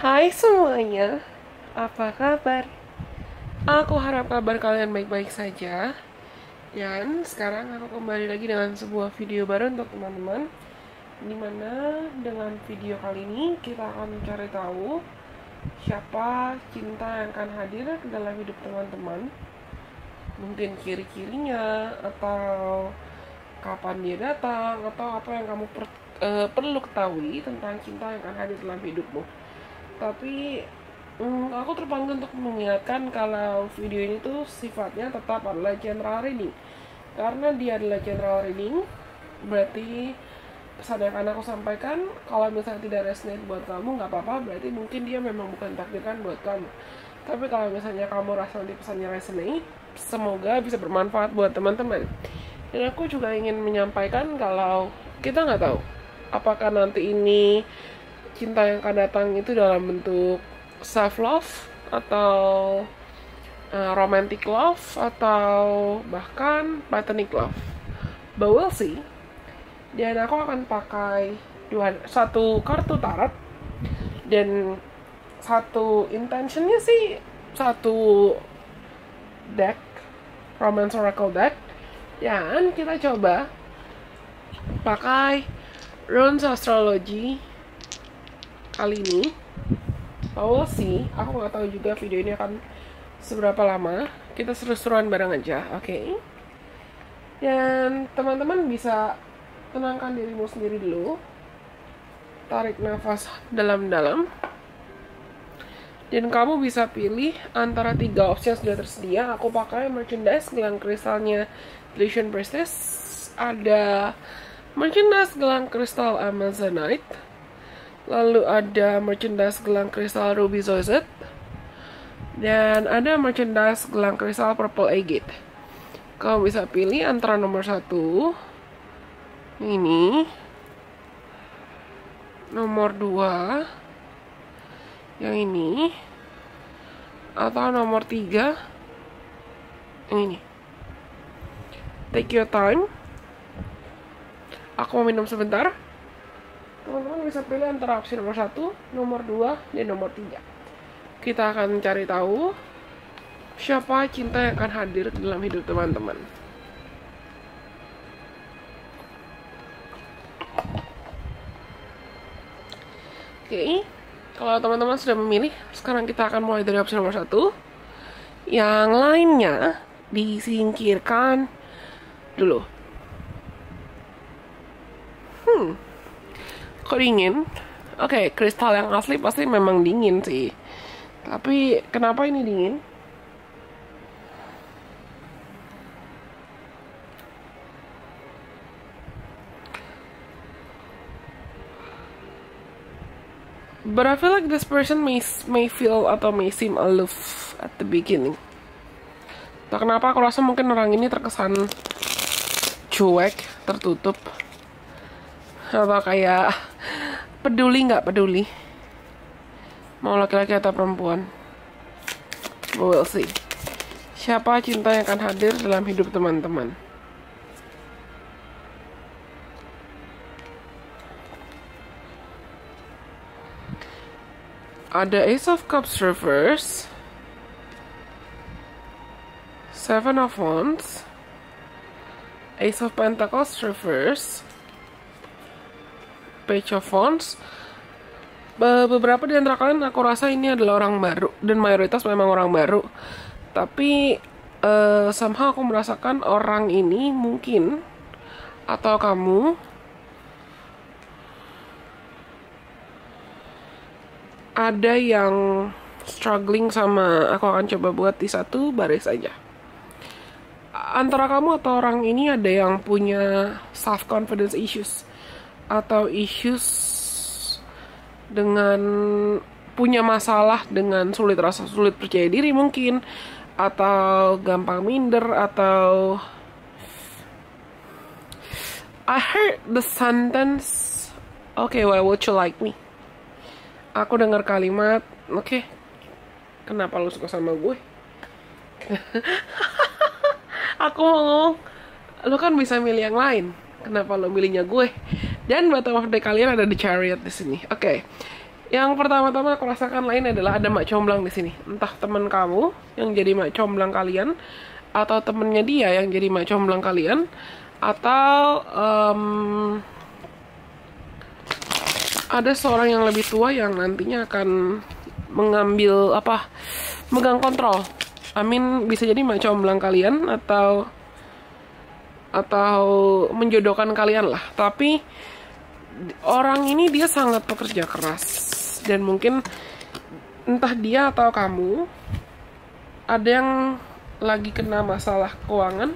Hai semuanya, apa kabar? Aku harap kabar kalian baik-baik saja. Dan sekarang aku kembali lagi dengan sebuah video baru untuk teman-teman, dimana dengan video kali ini kita akan mencari tahu siapa cinta yang akan hadir dalam hidup teman-teman. Mungkin ciri-cirinya, atau kapan dia datang, atau apa yang kamu perlu ketahui tentang cinta yang akan hadir dalam hidupmu. Tapi aku terpanggil untuk mengingatkan kalau video ini tuh sifatnya tetap adalah general reading. Karena dia adalah general reading, berarti pesan yang akan aku sampaikan kalau misalnya tidak resonate buat kamu, nggak apa-apa, berarti mungkin dia memang bukan takdirkan buat kamu. Tapi kalau misalnya kamu rasa nanti pesannya resonate, semoga bisa bermanfaat buat teman-teman. Dan aku juga ingin menyampaikan kalau kita nggak tahu apakah nanti ini cinta yang akan datang itu dalam bentuk self love atau romantic love atau bahkan platonic love. But we'll see. Dan aku akan pakai satu kartu tarot dan satu intentionnya sih satu deck, Romance Oracle deck. Dan kita coba pakai Runes Astrology kali ini. We'll see. Aku nggak tahu juga video ini akan seberapa lama. Kita seru-seruan bareng aja, oke? Dan teman-teman bisa tenangkan dirimu sendiri dulu. Tarik nafas dalam-dalam. Dan kamu bisa pilih antara 3 opsi yang sudah tersedia. Aku pakai merchandise gelang kristalnya Elysian Priestess. Ada merchandise gelang kristal Amazonite. Lalu ada merchandise gelang kristal Ruby Zoisite. Dan ada merchandise gelang kristal Purple Agate. Kamu bisa pilih antara nomor 1 ini, nomor 2 yang ini, atau nomor 3 yang ini. Take your time. Aku mau minum sebentar. Teman-teman bisa pilih antara opsi nomor 1, nomor 2, dan nomor 3. Kita akan mencari tahu siapa cinta yang akan hadir dalam hidup teman-teman. Oke, kalau teman-teman sudah memilih, sekarang kita akan mulai dari opsi nomor 1. Yang lainnya disingkirkan dulu. Kok dingin? Oke, kristal yang asli pasti memang dingin sih. Tapi kenapa ini dingin? But I feel like this person may feel atau may seem aloof at the beginning. Tak kenapa aku rasa mungkin orang ini terkesan cuek, tertutup, atau kayak peduli nggak peduli mau laki-laki atau perempuan. We'll see. Siapa cinta yang akan hadir dalam hidup teman-teman? Ada Ace of Cups reverse, Seven of Wands, Ace of Pentacles reverse, Page of Wands. Beberapa di antara kalian aku rasa ini adalah orang baru, dan mayoritas memang orang baru. Tapi somehow aku merasakan orang ini mungkin, atau kamu, ada yang struggling sama. Aku akan coba buat di satu baris aja. Antara kamu atau orang ini ada yang punya self confidence issues, atau issues dengan punya masalah dengan rasa sulit percaya diri mungkin, atau gampang minder, atau I heard the sentence, okay, why would you like me? Aku dengar kalimat, oke, kenapa lu suka sama gue? Aku mau ngomong, lu kan bisa milih yang lain, kenapa lu milihnya gue? Dan bottom of deck kalian ada The Chariot di sini. Oke. Yang pertama-tama aku rasakan lain adalah ada mak comblang di sini. Entah teman kamu yang jadi mak comblang kalian, atau temennya dia yang jadi mak comblang kalian, atau ada seorang yang lebih tua yang nantinya akan mengambil megang kontrol. Bisa jadi mak comblang kalian atau menjodohkan kalian lah. Tapi orang ini dia sangat pekerja keras. Dan mungkin entah dia atau kamu ada yang lagi kena masalah keuangan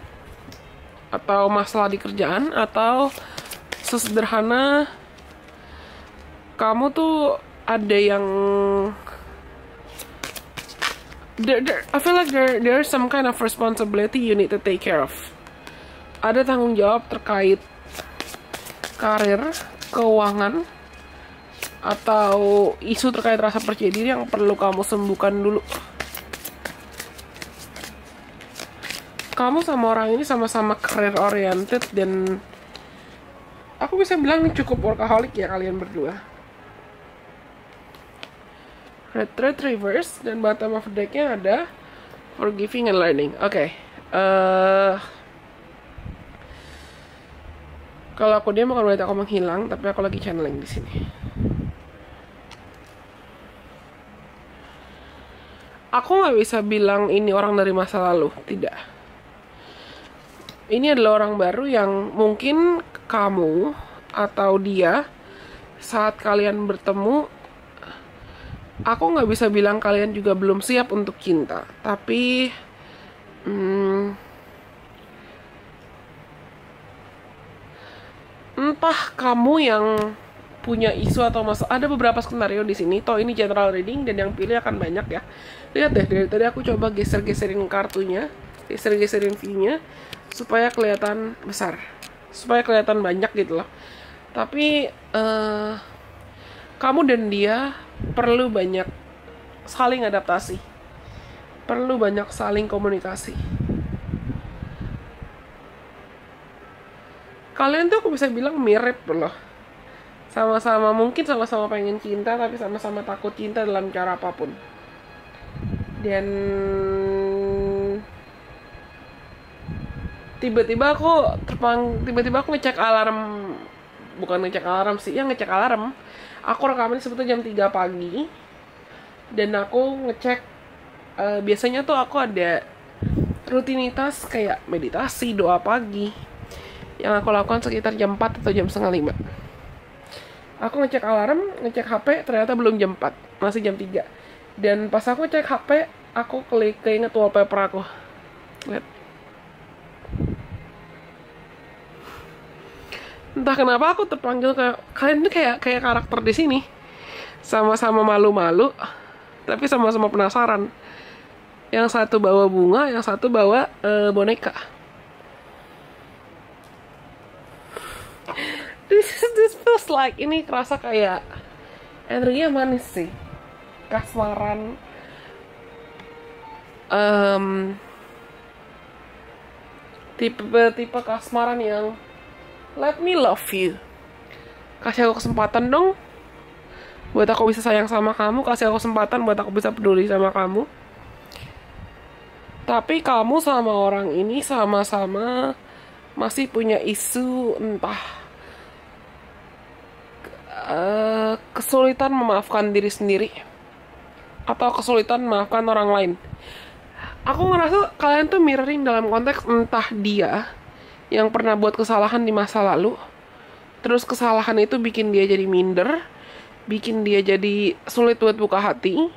atau masalah di kerjaan, atau sesederhana kamu tuh ada yang I feel like there's some kind of responsibility you need to take care of. Ada tanggung jawab terkait karir, keuangan, atau isu terkait rasa percaya diri yang perlu kamu sembuhkan dulu. Kamu sama orang ini sama-sama career oriented, dan aku bisa bilang ini cukup workaholic ya kalian berdua. Red reverse, dan bottom of deck-nya ada forgiving and learning. Oke. Kalau aku dia bukan berarti aku menghilang, tapi aku lagi channeling di sini. Aku nggak bisa bilang ini orang dari masa lalu, tidak. Ini adalah orang baru yang mungkin kamu atau dia saat kalian bertemu, aku nggak bisa bilang kalian juga belum siap untuk cinta, tapi entah kamu yang punya isu atau masalah. Ada beberapa skenario di sini. Toh ini general reading dan yang pilih akan banyak ya. Lihat deh, dari tadi aku coba geser-geserin kartunya, geser-geserin view-nya supaya kelihatan besar, supaya kelihatan banyak gitu loh. Tapi kamu dan dia perlu banyak saling adaptasi, perlu banyak saling komunikasi. Kalian tuh aku bisa bilang mirip loh. Sama-sama mungkin sama-sama pengen cinta, tapi sama-sama takut cinta dalam cara apapun. Dan tiba-tiba aku ngecek alarm. Bukan ngecek alarm sih, ngecek alarm. Aku rekaman sebetulnya jam 3 pagi. Dan aku ngecek, biasanya tuh aku ada rutinitas kayak meditasi, doa pagi, yang aku lakukan sekitar jam 4 atau jam setengah 5. Aku ngecek alarm, ngecek HP, ternyata belum jam 4, masih jam 3. Dan pas aku cek HP, aku keinget wallpaper aku. Lihat. Entah kenapa aku terpanggil kalian tuh kayak karakter di sini. Sama-sama malu-malu, tapi sama-sama penasaran. Yang satu bawa bunga, yang satu bawa boneka. This feels like, ini kerasa kayak energinya manis sih, kasmaran, tipe kasmaran yang let me love you, kasih aku kesempatan dong buat aku bisa sayang sama kamu, kasih aku kesempatan buat aku bisa peduli sama kamu. Tapi kamu sama orang ini sama-sama masih punya isu, entah kesulitan memaafkan diri sendiri atau kesulitan memaafkan orang lain. Aku ngerasa kalian tuh mirroring dalam konteks entah dia yang pernah buat kesalahan di masa lalu, terus kesalahan itu bikin dia jadi minder, bikin dia jadi sulit buat buka hati,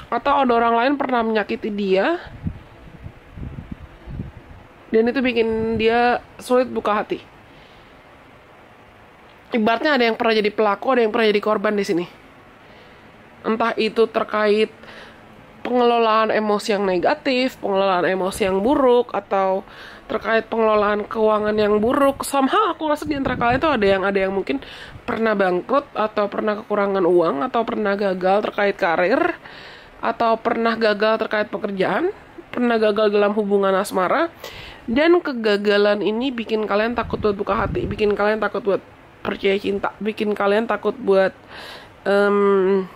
atau ada orang lain pernah menyakiti dia dan itu bikin dia sulit buka hati. Ibaratnya ada yang pernah jadi pelaku, ada yang pernah jadi korban di sini. Entah itu terkait pengelolaan emosi yang negatif, pengelolaan emosi yang buruk, atau terkait pengelolaan keuangan yang buruk. Somehow aku rasa di antara kalian itu ada yang mungkin pernah bangkrut, atau pernah kekurangan uang, atau pernah gagal terkait karir, atau pernah gagal terkait pekerjaan, pernah gagal dalam hubungan asmara. Dan kegagalan ini bikin kalian takut buat buka hati, bikin kalian takut buat percaya cinta, bikin kalian takut buat um,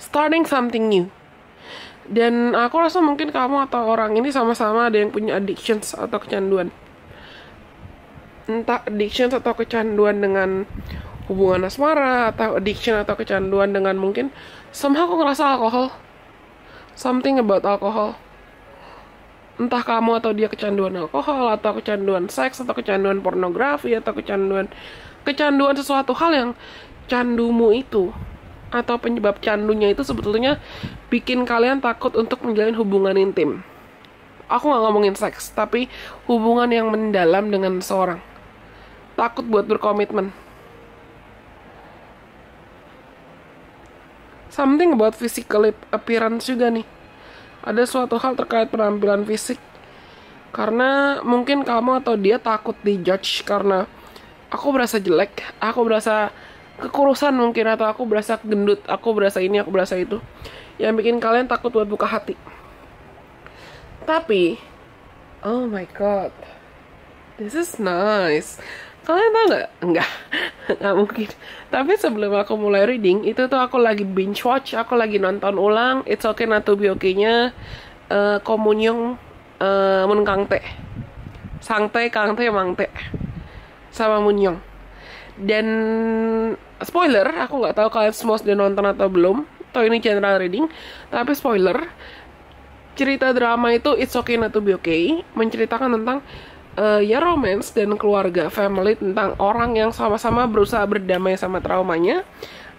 starting something new. Dan aku rasa mungkin kamu atau orang ini sama-sama ada yang punya addictions atau kecanduan. Entah addiction atau kecanduan dengan hubungan asmara, atau addiction atau kecanduan dengan mungkin somehow aku ngerasa alkohol. Something about alcohol. Entah kamu atau dia kecanduan alkohol, atau kecanduan seks, atau kecanduan pornografi, atau kecanduan sesuatu hal yang candumu itu atau penyebab candunya itu sebetulnya bikin kalian takut untuk menjalin hubungan intim. Aku nggak ngomongin seks, tapi hubungan yang mendalam dengan seseorang. Takut buat berkomitmen. Something about physical appearance juga nih. Ada suatu hal terkait penampilan fisik. Karena mungkin kamu atau dia takut dijudge karena aku berasa jelek, aku berasa kekurusan mungkin, atau aku berasa gendut, aku berasa ini, aku berasa itu, yang bikin kalian takut buat buka hati. Tapi oh my god, this is nice. Kalian tau nggak? Nggak mungkin. Tapi sebelum aku mulai reading itu tuh aku lagi binge watch, aku lagi nonton ulang It's Okay Not To Be Okay-nya Komunyong Mun Kang Te Sang Te Kang Te Mang Te sama Munyong. Dan spoiler, aku nggak tahu kalian semua sudah nonton atau belum, atau ini general reading, tapi spoiler, cerita drama itu It's Okay Not To Be Okay menceritakan tentang ya romance dan keluarga, family, tentang orang yang sama-sama berusaha berdamai sama traumanya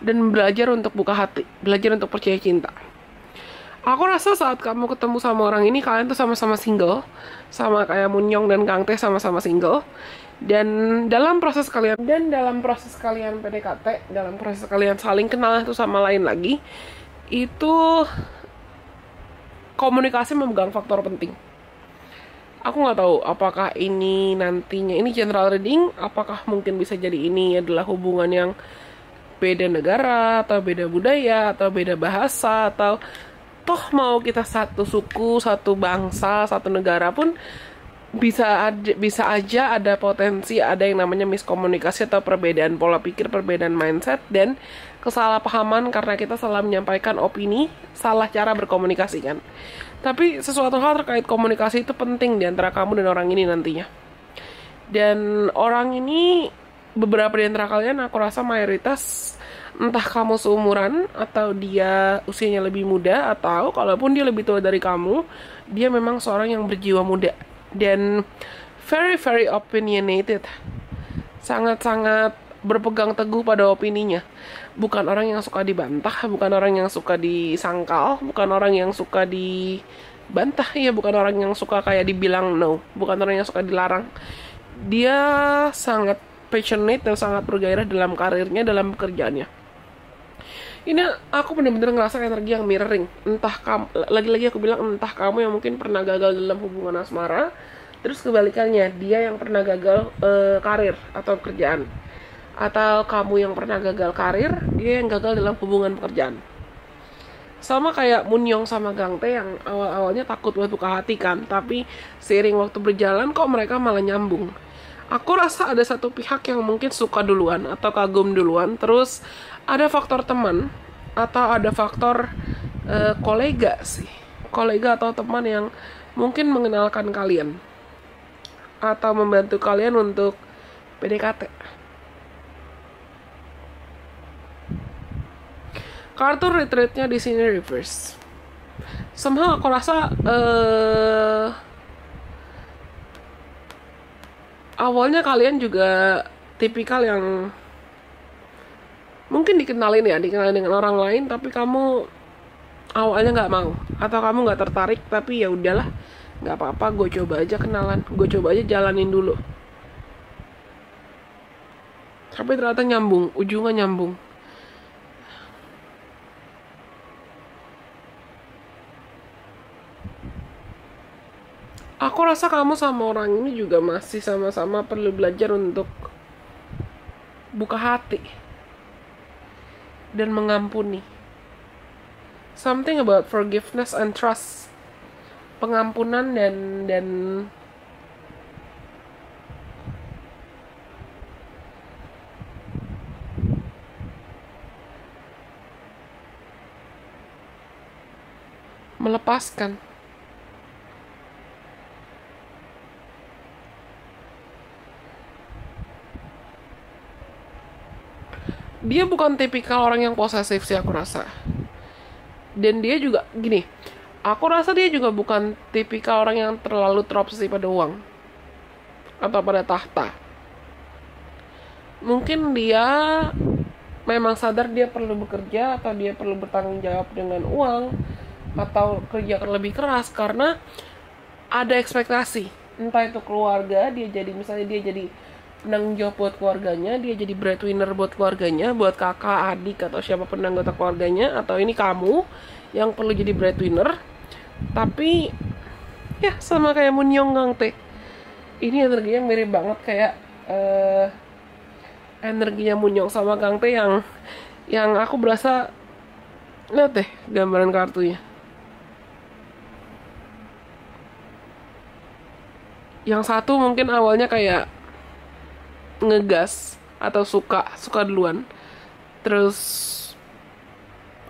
dan belajar untuk buka hati, belajar untuk percaya cinta. Aku rasa saat kamu ketemu sama orang ini, kalian tuh sama-sama single, sama kayak Munyong dan Kang Teh sama-sama single. Dan dalam proses kalian PDKT, dalam proses kalian saling kenal satu sama lain lagi, itu komunikasi memegang faktor penting. Aku nggak tahu apakah ini nantinya, ini general reading, apakah mungkin bisa jadi ini adalah hubungan yang beda negara, atau beda budaya, atau beda bahasa, atau toh mau kita satu suku, satu bangsa, satu negara pun bisa aja ada potensi ada yang namanya miskomunikasi atau perbedaan pola pikir, perbedaan mindset, dan kesalahpahaman karena kita salah menyampaikan opini, salah cara berkomunikasi kan. Tapi sesuatu hal terkait komunikasi itu penting di antara kamu dan orang ini nantinya. Dan orang ini, beberapa di antara kalian aku rasa mayoritas, entah kamu seumuran atau dia usianya lebih muda, atau kalaupun dia lebih tua dari kamu, dia memang seorang yang berjiwa muda dan very very opinionated, sangat-sangat berpegang teguh pada opininya. Bukan orang yang suka dibantah, bukan orang yang suka disangkal, bukan orang yang suka dibantah, ya bukan orang yang suka kayak dibilang no, bukan orang yang suka dilarang. Dia sangat passionate dan sangat bergairah dalam karirnya, dalam pekerjaannya. Ini aku benar-benar ngerasa energi yang mirroring. Entah kamu, lagi-lagi aku bilang, entah kamu yang mungkin pernah gagal dalam hubungan asmara, terus kebalikannya, dia yang pernah gagal karir atau pekerjaan, atau kamu yang pernah gagal karir, dia yang gagal dalam hubungan pekerjaan. Sama kayak Munyong sama Gang Tae yang awal-awalnya takut buat buka hati kan, tapi seiring waktu berjalan kok mereka malah nyambung. Aku rasa ada satu pihak yang mungkin suka duluan atau kagum duluan, terus ada faktor teman atau ada faktor kolega sih, kolega atau teman yang mungkin mengenalkan kalian atau membantu kalian untuk PDKT. Kartu retreatnya di sini reverse. Somehow aku rasa awalnya kalian juga tipikal yang mungkin dikenalin dengan orang lain, tapi kamu awalnya nggak mau, atau kamu nggak tertarik, tapi ya udahlah, nggak apa-apa, gue coba aja kenalan, gue coba aja jalanin dulu. Tapi ternyata nyambung, ujungnya nyambung. Aku rasa kamu sama orang ini juga masih sama-sama perlu belajar untuk buka hati dan mengampuni. Something about forgiveness and trust. Pengampunan dan melepaskan. Dia bukan tipikal orang yang posesif sih, aku rasa. Dan dia juga gini, aku rasa dia juga bukan tipikal orang yang terlalu terobsesi pada uang atau pada tahta. Mungkin dia memang sadar dia perlu bekerja atau dia perlu bertanggung jawab dengan uang atau kerja lebih keras karena ada ekspektasi. Entah itu keluarga, dia jadi misalnya dia jadi penanggung jawab buat keluarganya, dia jadi breadwinner buat keluarganya, buat kakak, adik, atau siapapun anggota keluarganya, atau ini kamu yang perlu jadi breadwinner. Tapi ya sama kayak Munyong Gang Teh, ini energinya mirip banget kayak energinya Munyong sama Gang Teh yang aku berasa. Lihat deh gambaran kartunya. Yang satu mungkin awalnya kayak ngegas atau suka duluan, terus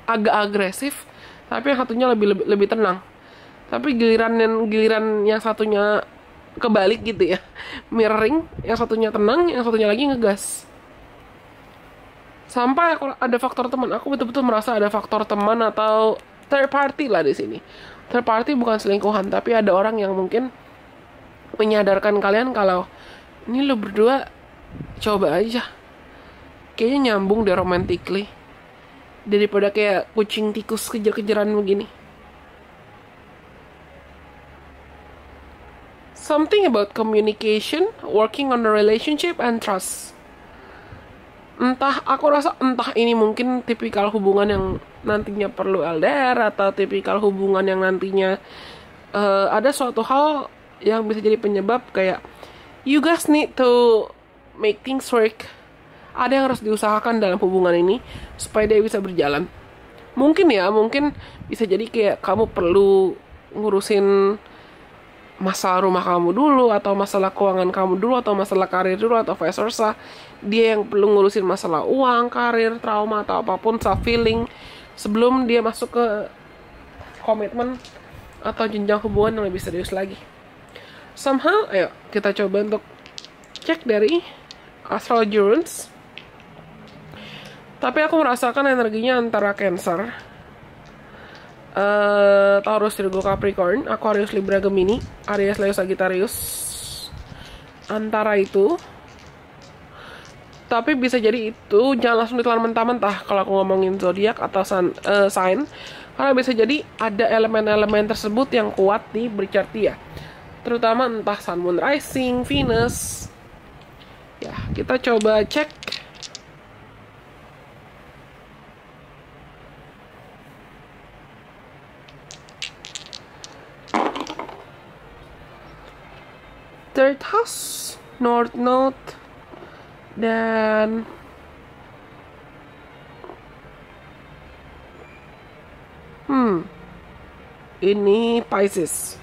agak agresif, tapi yang satunya lebih tenang. Tapi giliran yang satunya kebalik gitu ya, mirroring, yang satunya tenang, yang satunya lagi ngegas. Sampai ada faktor teman, aku betul-betul merasa ada faktor teman atau third party lah di sini. Third party bukan selingkuhan, tapi ada orang yang mungkin menyadarkan kalian kalau ini lo berdua coba aja, kayaknya nyambung deh romantically, daripada kayak kucing tikus kejar-kejaran begini. Something about communication, working on the relationship and trust. Aku rasa entah ini mungkin tipikal hubungan yang nantinya perlu LDR atau tipikal hubungan yang nantinya ada suatu hal yang bisa jadi penyebab kayak you guys need to make things work. Ada yang harus diusahakan dalam hubungan ini supaya dia bisa berjalan. Mungkin bisa jadi kayak kamu perlu ngurusin masalah rumah kamu dulu, atau masalah keuangan kamu dulu, atau masalah karir dulu, atau vice versa. Dia yang perlu ngurusin masalah uang, karir, trauma, atau apapun, self feeling, sebelum dia masuk ke komitmen atau jenjang hubungan yang lebih serius lagi. Somehow, ayo kita coba untuk cek dari astrology runes. Tapi aku merasakan energinya antara Cancer, Taurus, Virgo, Capricorn, Aquarius, Libra, Gemini, Aries, Leo, Sagittarius. Antara itu. Tapi bisa jadi itu jangan langsung ditelan mentah-mentah kalau aku ngomongin zodiak atau sign. Karena bisa jadi ada elemen-elemen tersebut yang kuat di berchart dia. Terutama entah Sun, Moon, Rising, Venus. Ya, kita coba cek. Third house, North Node, dan ini Pisces.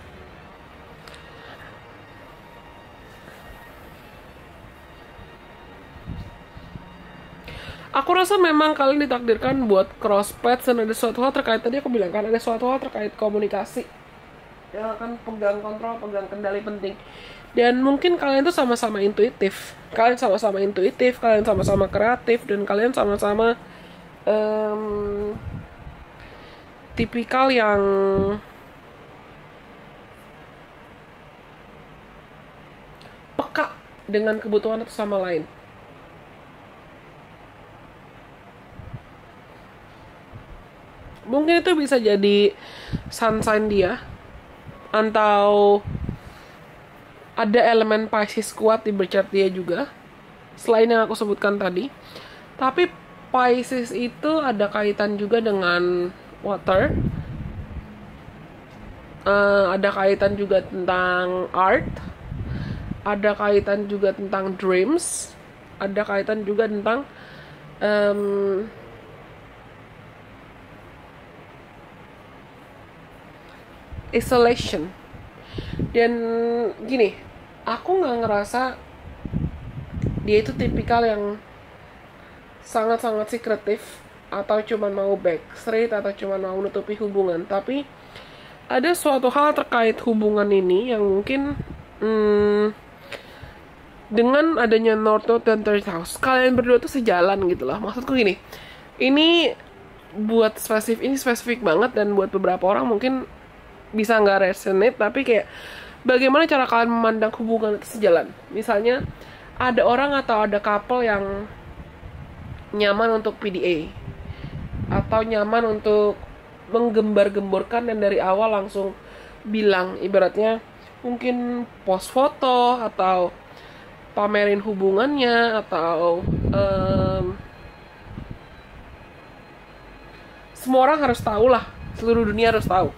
Aku rasa memang kalian ditakdirkan buat cross paths dan ada suatu hal terkait, tadi aku bilang kan ada suatu hal terkait komunikasi yang akan pegang kontrol, pegang kendali penting. Dan mungkin kalian tuh sama-sama intuitif. Kalian sama-sama intuitif, kalian sama-sama kreatif, dan kalian sama-sama tipikal yang peka dengan kebutuhan satu sama lain. Mungkin itu bisa jadi sun sign dia, atau ada elemen Pisces kuat di berchart dia juga, selain yang aku sebutkan tadi. Tapi Pisces itu ada kaitan juga dengan water, ada kaitan juga tentang art, ada kaitan juga tentang dreams, ada kaitan juga tentang isolation. Dan gini, aku nggak ngerasa dia itu tipikal yang sangat-sangat sekretif atau cuma mau backstreet atau cuma mau menutupi hubungan. Tapi ada suatu hal terkait hubungan ini yang mungkin dengan adanya North Node dan Third House, kalian berdua tuh sejalan gitu lah. Maksudku gini, ini spesifik banget, dan buat beberapa orang mungkin bisa nggak resonate, tapi kayak bagaimana cara kalian memandang hubungan itu sejalan. Misalnya ada orang atau ada couple yang nyaman untuk PDA, atau nyaman untuk menggembar-gemborkan dan dari awal langsung bilang, ibaratnya mungkin post foto atau pamerin hubungannya, atau semua orang harus tahu lah, seluruh dunia harus tahu.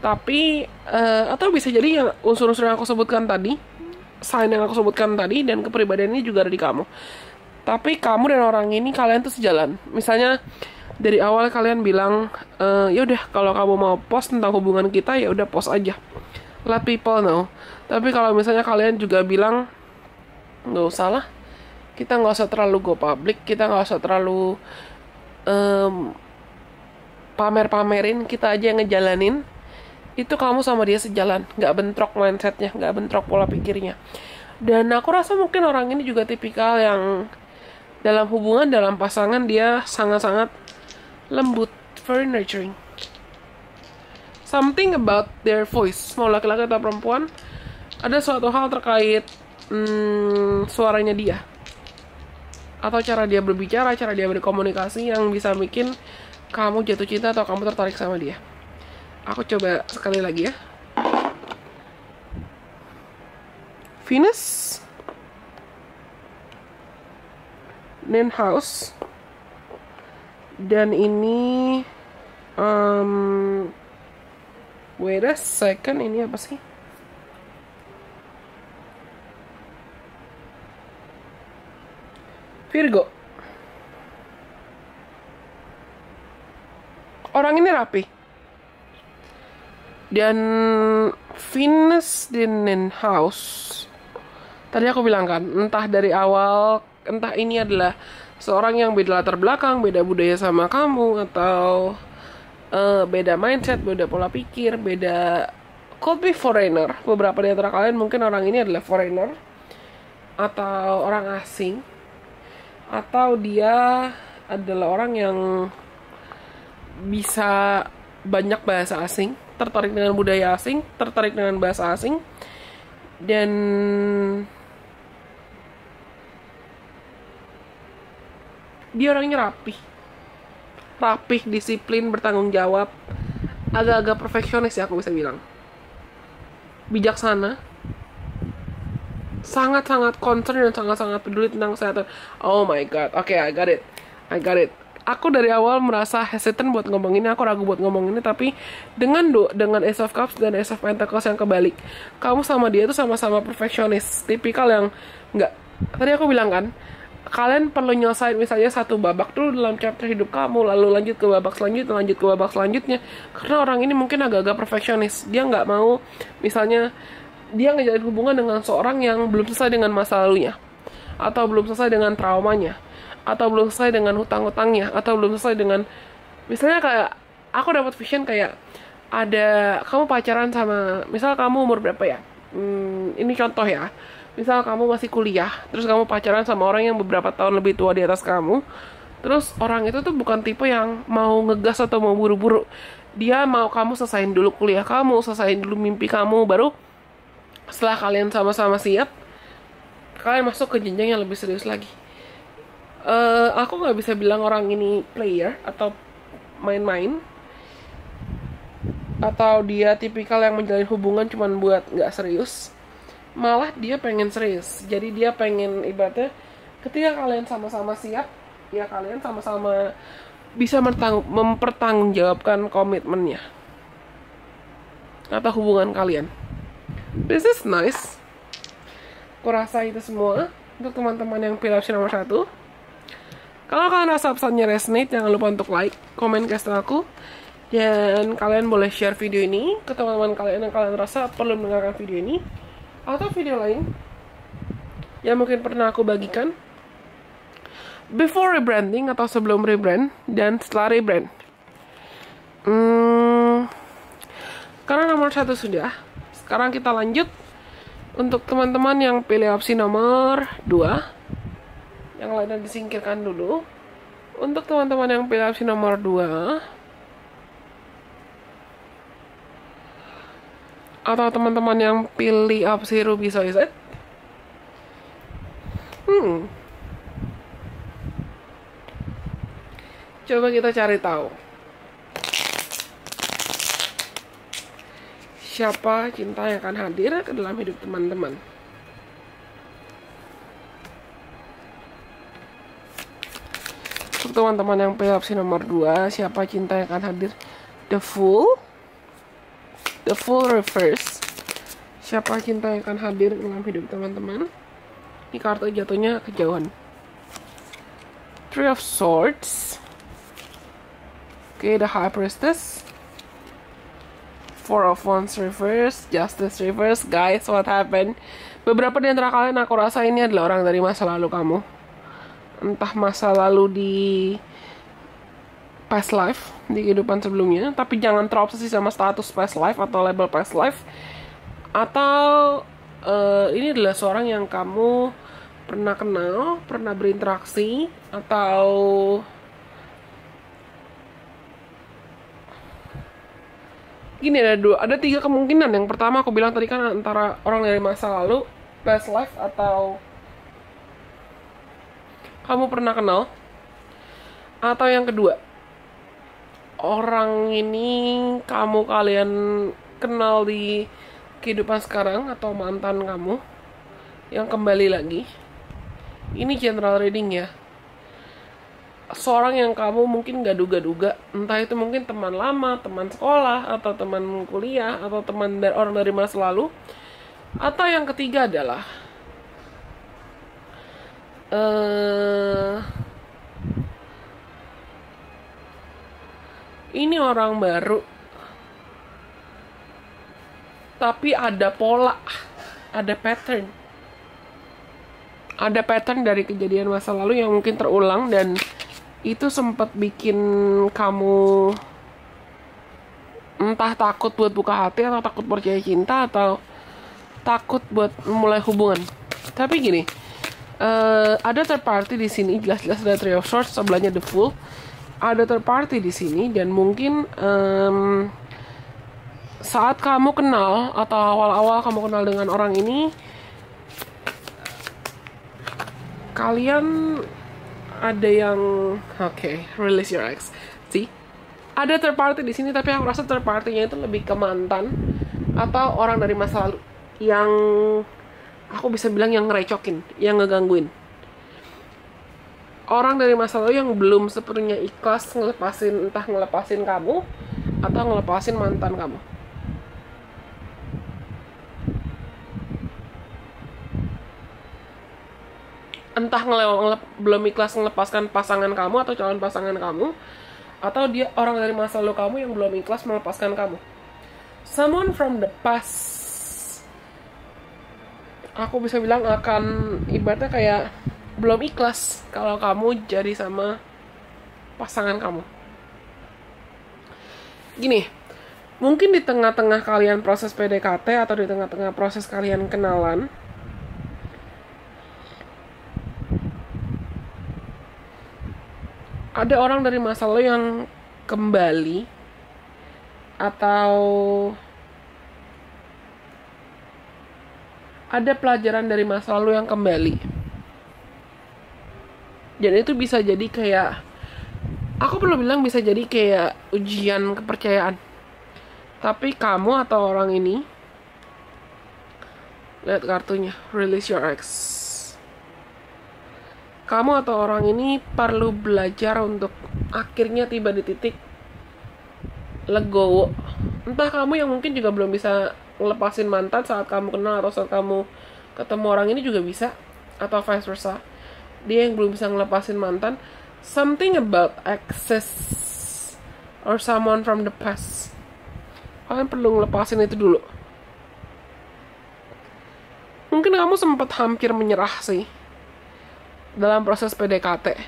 Tapi atau bisa jadi yang unsur-unsur yang aku sebutkan tadi, sign yang aku sebutkan tadi, dan kepribadian ini juga ada di kamu. Tapi kamu dan orang ini, kalian tuh sejalan. Misalnya dari awal kalian bilang, ya udah kalau kamu mau post tentang hubungan kita, ya udah post aja, let people know. Tapi kalau misalnya kalian juga bilang, nggak usah lah, kita nggak usah terlalu go public, kita nggak usah terlalu pamer-pamerin, kita aja yang ngejalanin, itu kamu sama dia sejalan, nggak bentrok mindsetnya, nggak bentrok pola pikirnya. Dan aku rasa mungkin orang ini juga tipikal yang dalam hubungan, dalam pasangan, dia sangat-sangat lembut, very nurturing. Something about their voice, mau laki-laki atau perempuan, ada suatu hal terkait suaranya dia, atau cara dia berbicara, cara dia berkomunikasi yang bisa bikin kamu jatuh cinta atau kamu tertarik sama dia. Aku coba sekali lagi ya. Venus, Ninth House, dan ini wait a second, ini apa sih? Virgo. Orang ini rapi. Dan Venus di Ninth House, tadi aku bilang kan, entah dari awal, entah ini adalah seorang yang beda latar belakang, beda budaya sama kamu, atau beda mindset, beda pola pikir, beda, could be foreigner. Beberapa di antara kalian mungkin orang ini adalah foreigner, atau orang asing, atau dia adalah orang yang bisa banyak bahasa asing, tertarik dengan budaya asing, tertarik dengan bahasa asing, dan dia orangnya rapih, disiplin, bertanggung jawab, agak-agak perfeksionis ya aku bisa bilang, bijaksana, sangat-sangat concern dan sangat-sangat peduli tentang kesehatan. Oh my god, oke, I got it. Aku dari awal merasa hesitant buat ngomong ini, aku ragu buat ngomong ini, tapi dengan Ace of Cups dan Ace of Pentacles yang kebalik, kamu sama dia tuh sama-sama perfeksionis, tipikal yang nggak, tadi aku bilang kan, kalian perlu nyelesain misalnya satu babak dulu dalam chapter hidup kamu, lalu lanjut ke babak selanjutnya, karena orang ini mungkin agak-agak perfeksionis. Dia nggak mau, misalnya dia ngejalin hubungan dengan seorang yang belum selesai dengan masa lalunya, atau belum selesai dengan traumanya, atau belum selesai dengan hutang-hutangnya, atau belum selesai dengan, misalnya kayak aku dapat vision kayak ada kamu pacaran sama, misal kamu umur berapa ya, ini contoh ya, misal kamu masih kuliah, terus kamu pacaran sama orang yang beberapa tahun lebih tua di atas kamu, terus orang itu tuh bukan tipe yang mau ngegas atau mau buru-buru, dia mau kamu selesain dulu kuliah kamu, selesain dulu mimpi kamu, baru setelah kalian sama-sama siap, kalian masuk ke jenjang yang lebih serius lagi. Aku nggak bisa bilang orang ini player atau main-main, atau dia tipikal yang menjalin hubungan cuman buat nggak serius. Malah dia pengen serius. Jadi dia pengen, ibaratnya ketika kalian sama-sama siap, ya kalian sama-sama bisa mempertanggungjawabkan komitmennya atau hubungan kalian. This is nice. Aku rasa itu semua untuk teman-teman yang pilih opsi nomor 1. Kalau kalian rasa pesannya resonate, jangan lupa untuk like, komen, kasih aku. Dan kalian boleh share video ini ke teman-teman kalian yang kalian rasa perlu mendengarkan video ini, atau video lain yang mungkin pernah aku bagikan before rebranding atau sebelum rebrand dan setelah rebrand. Karena nomor 1 sudah. Sekarang kita lanjut. Untuk teman-teman yang pilih opsi nomor 2, yang lainnya disingkirkan dulu. Untuk teman-teman yang pilih opsi nomor 2, atau teman-teman yang pilih opsi Ruby Soizet, coba kita cari tahu siapa cinta yang akan hadir ke dalam hidup teman-teman. Untuk teman-teman yang pilih opsi nomor 2, siapa cinta yang akan hadir? The Fool reverse. Siapa cinta yang akan hadir dalam hidup teman-teman? Ini kartu jatuhnya kejauhan. Three of Swords. Oke, the High Priestess. Four of Wands reverse, Justice reverse. Guys, what happened? Beberapa di antara kalian aku rasa ini adalah orang dari masa lalu kamu. Entah masa lalu di past life, di kehidupan sebelumnya. Tapi jangan terobsesi sama status past life atau label past life. Atau ini adalah seorang yang kamu pernah kenal, pernah berinteraksi, atau gini, ada 3 kemungkinan. Yang pertama aku bilang tadi kan antara orang dari masa lalu, past life, atau kamu pernah kenal. Atau yang kedua, orang ini kalian kenal di kehidupan sekarang atau mantan kamu yang kembali lagi. Ini general reading ya. Seorang yang kamu mungkin gak duga-duga, entah itu mungkin teman lama, teman sekolah, atau teman kuliah, atau teman dari orang dari masa lalu. Atau yang ketiga adalah ini orang baru, tapi ada pola, ada pattern. Ada pattern dari kejadian masa lalu yang mungkin terulang, dan itu sempat bikin kamu entah takut buat buka hati, atau takut percaya cinta, atau takut buat mulai hubungan. Tapi gini, ada third party di sini. Jelas-jelas ada Three of Swords, sebelahnya The Fool. Ada third party di sini, dan mungkin saat kamu kenal atau awal-awal kamu kenal dengan orang ini, kalian ada yang release your ex. See? Ada third party di sini, tapi aku rasa third party-nya itu lebih ke mantan atau orang dari masa lalu yang aku bisa bilang yang ngerecokin, yang ngegangguin. Orang dari masa lalu yang belum sepenuhnya ikhlas ngelepasin kamu atau ngelepasin mantan kamu. Entah belum ikhlas melepaskan pasangan kamu atau calon pasangan kamu, atau dia orang dari masa lalu kamu yang belum ikhlas melepaskan kamu. Someone from the past, aku bisa bilang akan ibaratnya kayak belum ikhlas kalau kamu jadi sama pasangan kamu. Gini, mungkin di tengah-tengah kalian proses PDKT atau di tengah-tengah proses kalian kenalan, ada orang dari masa lalu yang kembali, atau ada pelajaran dari masa lalu yang kembali. Dan itu bisa jadi kayak, aku perlu bilang bisa jadi kayak ujian kepercayaan. Tapi kamu atau orang ini, lihat kartunya, release your ex. Kamu atau orang ini perlu belajar untuk akhirnya tiba di titik legowo. Entah kamu yang mungkin juga belum bisa ngelepasin mantan saat kamu kenal, atau saat kamu ketemu orang ini juga bisa, atau vice versa. Dia yang belum bisa ngelepasin mantan. Something about exes or someone from the past. Kalian perlu ngelepasin itu dulu. Mungkin kamu sempat hampir menyerah sih dalam proses PDKT.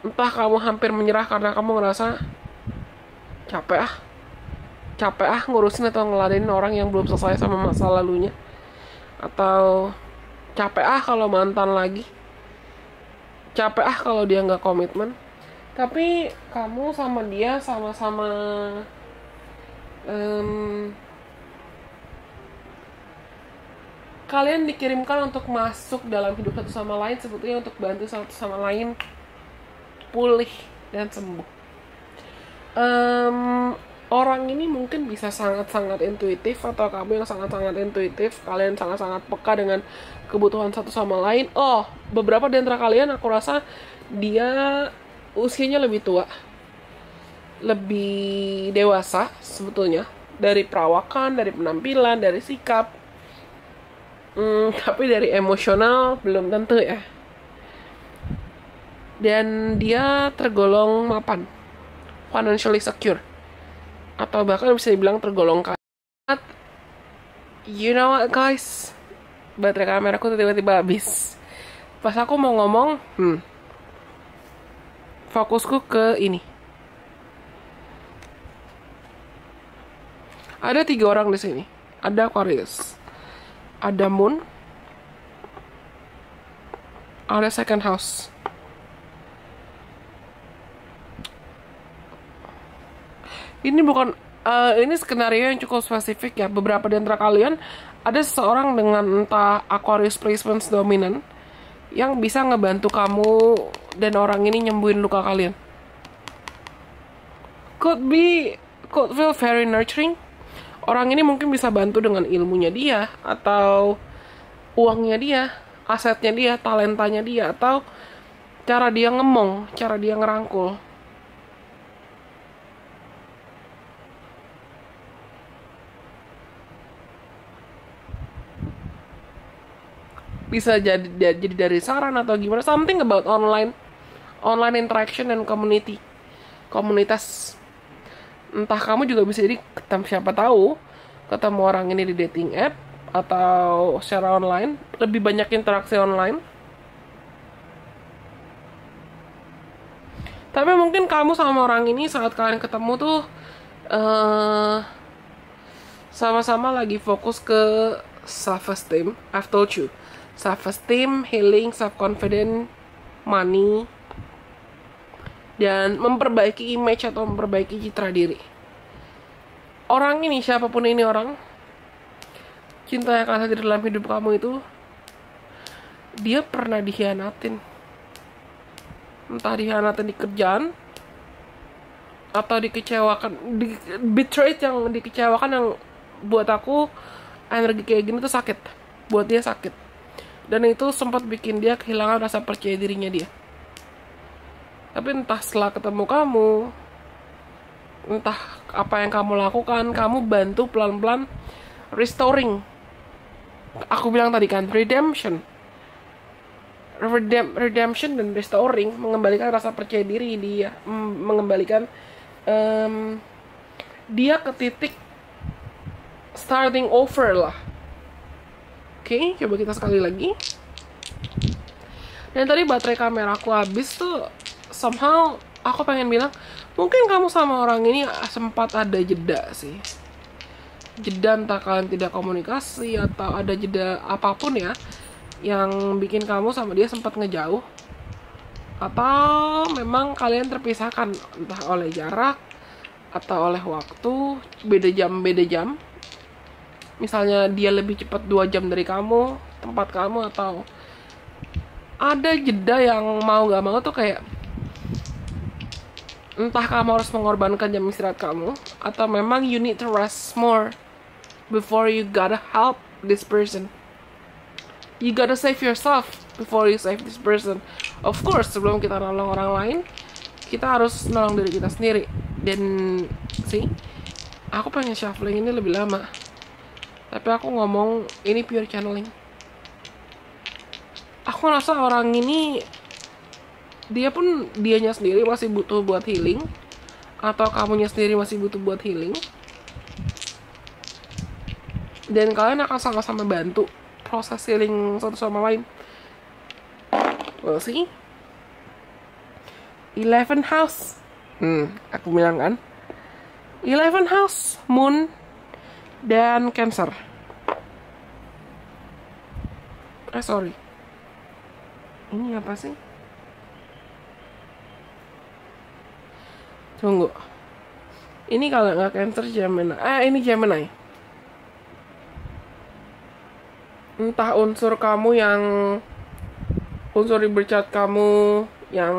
Entah kamu hampir menyerah karena kamu ngerasa capek capek ngurusin atau ngeladenin orang yang belum selesai sama masa lalunya, atau capek kalau mantan lagi, capek kalau dia nggak komitmen. Tapi kamu sama dia sama-sama kalian dikirimkan untuk masuk dalam hidup satu sama lain, sebetulnya untuk bantu satu sama lain pulih dan sembuh. Orang ini mungkin bisa sangat-sangat intuitif, atau kamu yang sangat-sangat intuitif, kalian sangat-sangat peka dengan kebutuhan satu sama lain. Beberapa di antara kalian aku rasa dia usianya lebih tua, lebih dewasa sebetulnya, dari perawakan, dari penampilan, dari sikap. Tapi dari emosional belum tentu ya. Dan dia tergolong mapan, financially secure, atau bahkan bisa dibilang tergolong kaya. You know what guys, baterai kameraku tiba-tiba habis. Pas aku mau ngomong, fokusku ke ini. Ada 3 orang di sini. Ada Aquarius, ada Moon, ada second house. Ini bukan ini skenario yang cukup spesifik ya. Beberapa di antara kalian ada seseorang dengan entah Aquarius placements dominan yang bisa ngebantu kamu dan orang ini nyembuhin luka kalian. Could feel very nurturing. Orang ini mungkin bisa bantu dengan ilmunya dia, atau uangnya dia, asetnya dia, talentanya dia, atau cara dia ngomong, cara dia ngerangkul. Bisa jadi dari saran atau gimana, something about online interaction dan komunitas. Entah kamu juga bisa jadi siapa tahu ketemu orang ini di dating app atau secara online, lebih banyak interaksi online. Tapi mungkin kamu sama orang ini saat kalian ketemu tuh sama-sama lagi fokus ke self-esteem. I've told you, self-esteem, healing, self-confidence, money, dan memperbaiki image atau memperbaiki citra diri. Orang ini, siapapun ini orang, cinta yang akan hadir dalam hidup kamu itu, dia pernah dikhianatin. Entah dikhianatin di kerjaan, atau dikecewakan, betrayed, yang dikecewakan, yang buat aku energi kayak gini tuh sakit. Buat dia sakit. Dan itu sempat bikin dia kehilangan rasa percaya dirinya dia. Tapi entah setelah ketemu kamu, entah apa yang kamu lakukan, kamu bantu pelan-pelan restoring. Aku bilang tadi kan, redemption dan restoring, mengembalikan rasa percaya diri dia, mengembalikan dia ke titik starting over lah. Oke, coba kita sekali lagi. Dan tadi baterai kamera aku habis tuh, somehow aku pengen bilang, mungkin kamu sama orang ini sempat ada jeda sih. Jeda, entah kalian tidak komunikasi atau ada jeda apapun ya, yang bikin kamu sama dia sempat ngejauh. Atau memang kalian terpisahkan, entah oleh jarak atau oleh waktu, beda jam. Misalnya dia lebih cepat 2 jam dari kamu, tempat kamu, atau ada jeda yang mau gak mau tuh kayak, entah kamu harus mengorbankan jam istirahat kamu, atau memang you need to rest more before you gotta help this person. You gotta save yourself before you save this person. Of course, sebelum kita nolong orang lain, kita harus nolong diri kita sendiri. Dan aku pengen shuffling ini lebih lama, tapi aku ngomong ini pure channeling. Aku rasa orang ini, dianya sendiri masih butuh buat healing, atau kamunya sendiri masih butuh buat healing, dan kalian akan sama-sama bantu proses healing satu sama lain. We'll see. 11 house. Aku bilang kan, 11 house, moon, dan cancer. Sorry. Ini apa sih? Tunggu. Ini kalau nggak cancer Gemini. Ini Gemini. Entah unsur kamu yang unsur di bercat kamu yang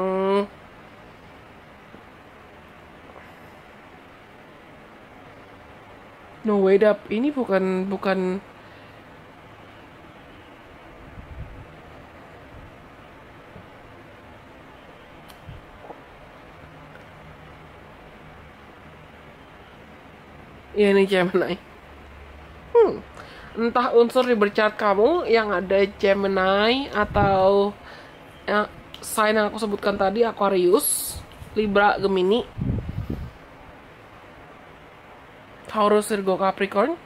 no wait up, ini bukan ya, ini Gemini. Entah unsur di bercat kamu yang ada Gemini atau sign yang aku sebutkan tadi, Aquarius, Libra, Gemini, Taurus, Virgo, Capricorn.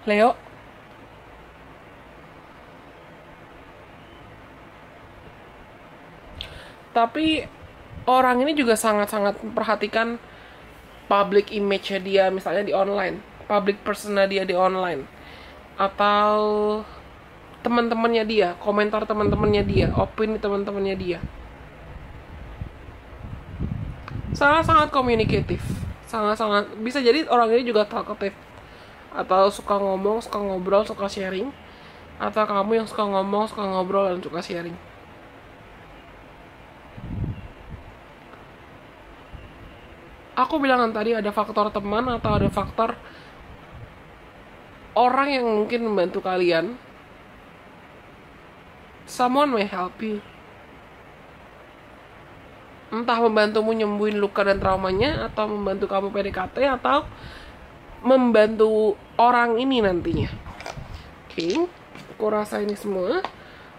Leo. Tapi orang ini juga sangat-sangat memperhatikan public image-nya dia, misalnya di online, public persona dia di online, atau teman-temannya dia, komentar teman-temannya dia, opini teman-temannya dia. Sangat-sangat komunikatif, sangat-sangat bisa jadi orang ini juga talkative, atau suka ngomong, suka ngobrol, suka sharing, atau kamu yang suka ngomong, suka ngobrol, dan suka sharing. Aku bilang tadi ada faktor teman atau ada faktor orang yang mungkin membantu kalian. Someone may help you. Entah membantumu nyembuhin luka dan traumanya, atau membantu kamu PDKT, atau membantu orang ini nantinya. Oke, aku rasa ini semua.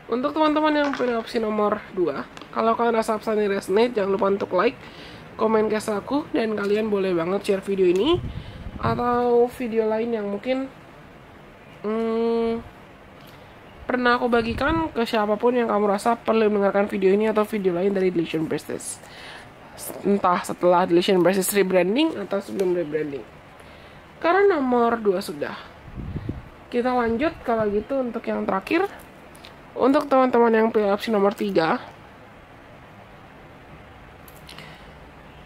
Untuk teman-teman yang punya opsi nomor 2, kalau kalian rasa pesan ini resonate, jangan lupa untuk like, komen ke aku, dan kalian boleh banget share video ini atau video lain yang mungkin pernah aku bagikan ke siapapun yang kamu rasa perlu mendengarkan video ini atau video lain dari Delusion Priestess. Entah setelah Delusion Priestess rebranding atau sebelum rebranding. Karena nomor 2 sudah. Kita lanjut kalau gitu untuk yang terakhir. Untuk teman-teman yang pilih opsi nomor 3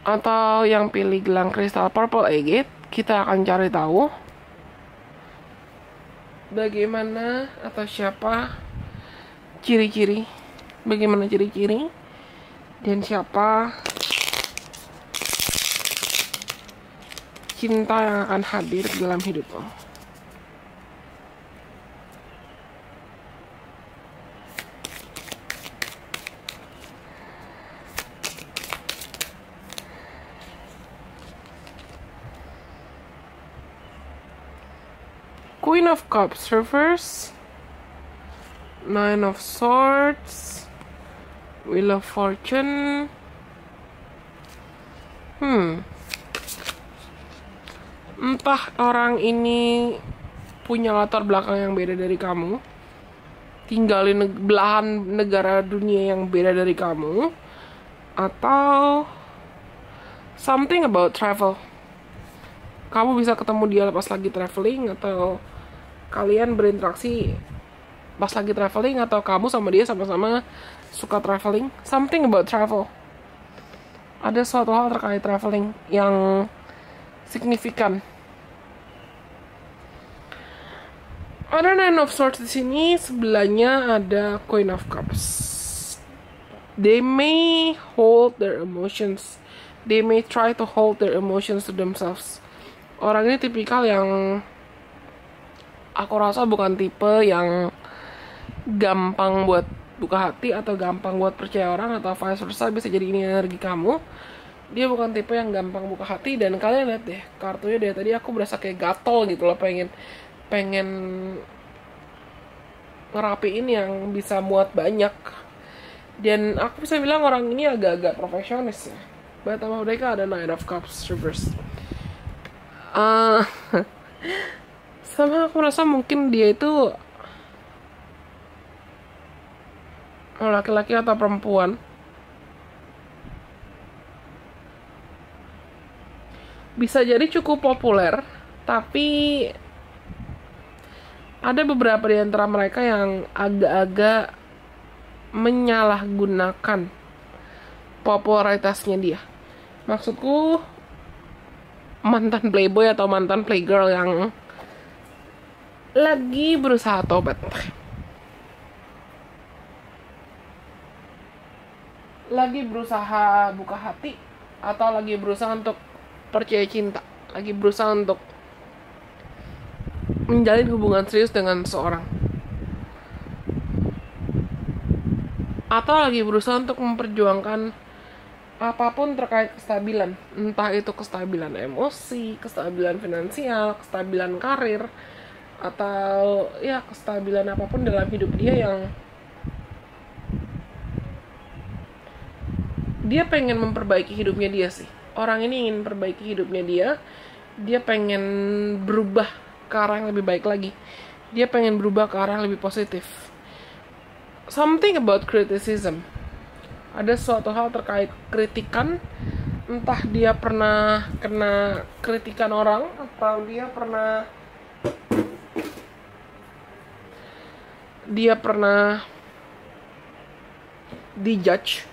atau yang pilih gelang kristal purple agate, kita akan cari tahu bagaimana atau siapa ciri-ciri, bagaimana ciri-ciri dan siapa cinta yang akan hadir dalam hidupmu. Queen of Cups reverse, Nine of Swords, Wheel of Fortune. Entah orang ini punya latar belakang yang beda dari kamu, tinggal di belahan negara dunia yang beda dari kamu, atau something about travel. Kamu bisa ketemu dia pas lagi traveling, atau kalian berinteraksi pas lagi traveling, atau kamu sama dia sama-sama suka traveling. Something about travel. Ada suatu hal terkait traveling yang signifikan. Ada Nine of Swords di sini, sebelahnya ada Queen of Cups. They may hold their emotions. They may try to hold their emotions to themselves. Orang ini tipikal yang aku rasa bukan tipe yang gampang buat buka hati atau gampang buat percaya orang, atau vice versa, bisa jadi ini energi kamu. Dia bukan tipe yang gampang buka hati, dan kalian lihat deh kartunya dari tadi aku berasa kayak gatel gitu loh, pengen ngerapiin yang bisa muat banyak. Dan aku bisa bilang orang ini agak-agak profesionalis ya. Betapa mereka ada Nine of Cups reverse. Sama aku rasa mungkin dia itu laki-laki atau perempuan bisa jadi cukup populer, tapi ada beberapa di antara mereka yang agak-agak menyalahgunakan popularitasnya dia. Maksudku, mantan playboy atau mantan playgirl yang lagi berusaha tobat, lagi berusaha buka hati, atau lagi berusaha untuk percaya cinta, lagi berusaha untuk menjalin hubungan serius dengan seseorang, atau lagi berusaha untuk memperjuangkan apapun terkait kestabilan, entah itu kestabilan emosi, kestabilan finansial, kestabilan karir, atau ya kestabilan apapun dalam hidup dia yang dia pengen memperbaiki hidupnya dia sih. Orang ini ingin memperbaiki hidupnya dia pengen berubah ke arah yang lebih baik lagi. Dia pengen berubah ke arah yang lebih positif. Something about criticism. Ada suatu hal terkait kritikan, entah dia pernah kena kritikan orang, atau dia pernah dijudge,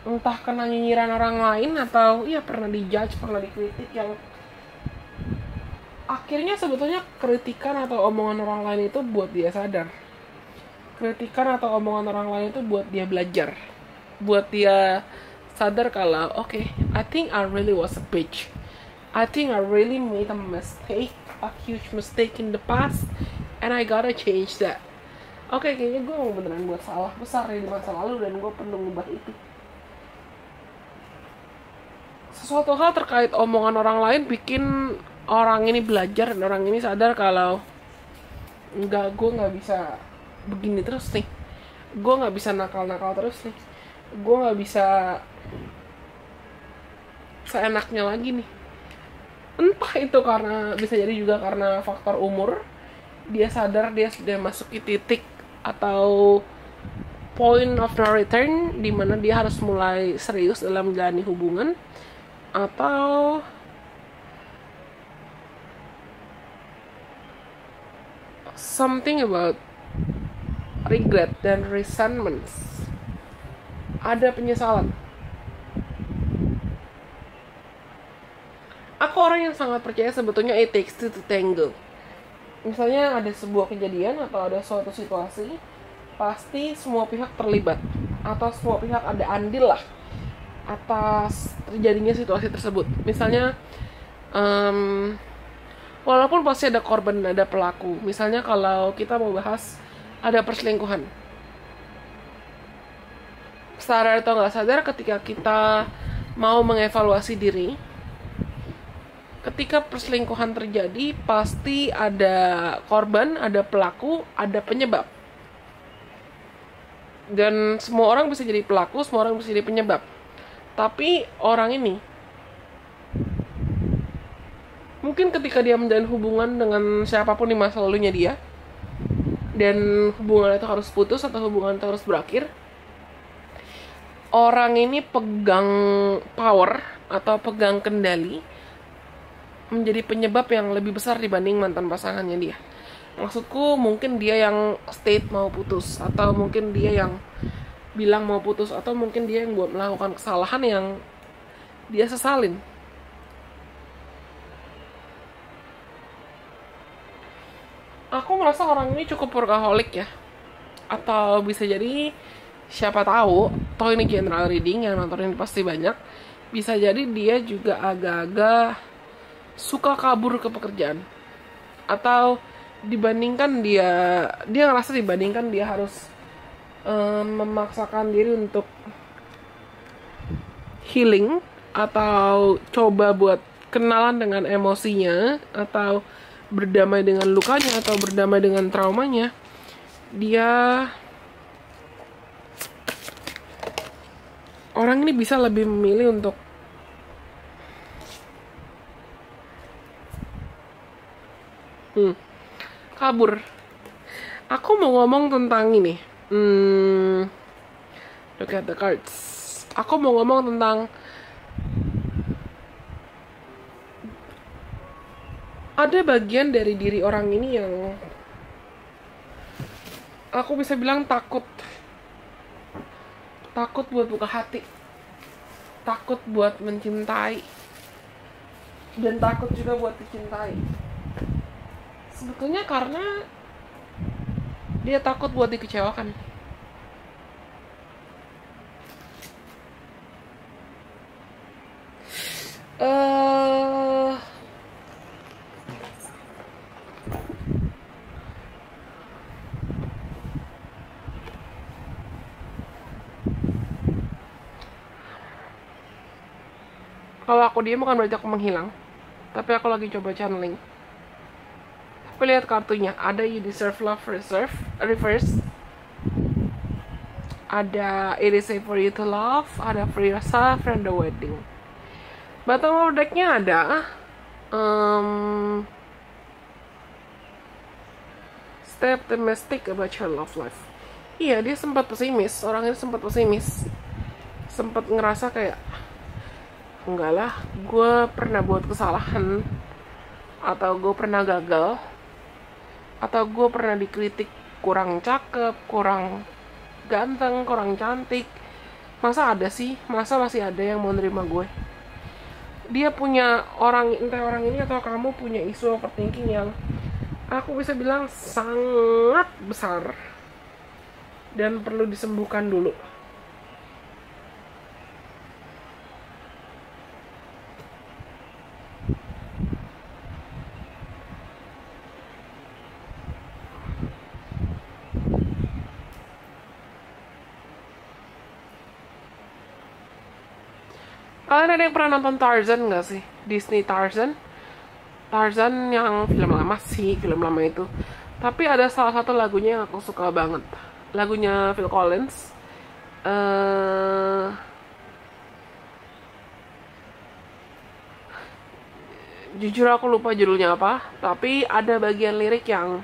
entah kena nyinyiran orang lain, atau ya pernah dijudge, pernah dikritik, yang akhirnya sebetulnya kritikan atau omongan orang lain itu buat dia sadar. Kritikan atau omongan orang lain itu buat dia belajar, buat dia sadar kalau okay, I think I really was a bitch, I think I really made a mistake, a huge mistake in the past, and I gotta change that. Oke, kayaknya gue mau beneran buat salah besar di masa lalu dan gue perlu ngubah itu. Sesuatu hal terkait omongan orang lain bikin orang ini belajar dan orang ini sadar kalau enggak, gue nggak bisa begini terus nih, gue nggak bisa nakal-nakal terus nih, gue nggak bisa seenaknya lagi nih. Entah itu karena, bisa jadi juga karena faktor umur, dia sadar dia sudah masuk ke titik atau point of no return di mana dia harus mulai serius dalam menjalani hubungan, atau something about regret dan resentments. Ada penyesalan. Aku orang yang sangat percaya sebetulnya it takes two to tango. Misalnya ada sebuah kejadian atau ada suatu situasi, pasti semua pihak terlibat, atau semua pihak ada andil lah atas terjadinya situasi tersebut. Misalnya walaupun pasti ada korban dan ada pelaku. Misalnya kalau kita mau bahas ada perselingkuhan, sadar atau nggak sadar, ketika kita mau mengevaluasi diri, ketika perselingkuhan terjadi pasti ada korban, ada pelaku, ada penyebab. Dan semua orang bisa jadi pelaku, semua orang bisa jadi penyebab. Tapi orang ini mungkin ketika dia menjalin hubungan dengan siapapun di masa lalunya dia, dan hubungan itu harus putus atau hubungan itu harus berakhir, orang ini pegang power atau pegang kendali menjadi penyebab yang lebih besar dibanding mantan pasangannya dia. Maksudku, mungkin dia yang state mau putus, atau mungkin dia yang bilang mau putus, atau mungkin dia yang buat melakukan kesalahan yang dia sesalin. Aku merasa orang ini cukup workaholic ya. Atau bisa jadi, siapa tahu, toh ini general reading, yang nonton ini pasti banyak, bisa jadi dia juga agak-agak suka kabur ke pekerjaan. Atau dibandingkan dia ngerasa dibandingkan dia harus memaksakan diri untuk healing, atau coba buat kenalan dengan emosinya, atau berdamai dengan lukanya, atau berdamai dengan traumanya, orang ini bisa lebih memilih untuk kabur. Aku mau ngomong tentang ini. Look at the cards. Aku mau ngomong tentang ada bagian dari diri orang ini yang aku bisa bilang takut buat buka hati, takut buat mencintai, dan takut juga buat dicintai. Sebetulnya karena dia takut buat dikecewakan. Kalau aku dia bukan berarti aku menghilang, tapi aku lagi coba channeling. Tapi lihat kartunya, ada You Deserve Love Reverse, ada It Is Safe For You To Love, ada Free Yourself, and The Wedding. Bottom of decknya ada Stay optimistic about your love life. Iya, dia sempat pesimis, orang ini sempat pesimis, sempat ngerasa kayak enggak lah, gue pernah buat kesalahan, atau gue pernah gagal, atau gue pernah dikritik kurang cakep, kurang ganteng, kurang cantik. Masa ada sih? Masa masih ada yang mau nerima gue? Dia punya entah orang ini atau kamu punya isu overthinking yang aku bisa bilang sangat besar dan perlu disembuhkan dulu. Kalian ada yang pernah nonton Tarzan gak sih? Disney Tarzan yang film lama sih, film lama itu. Tapi ada salah satu lagunya yang aku suka banget. Lagunya Phil Collins. Jujur aku lupa judulnya apa. Tapi ada bagian lirik yang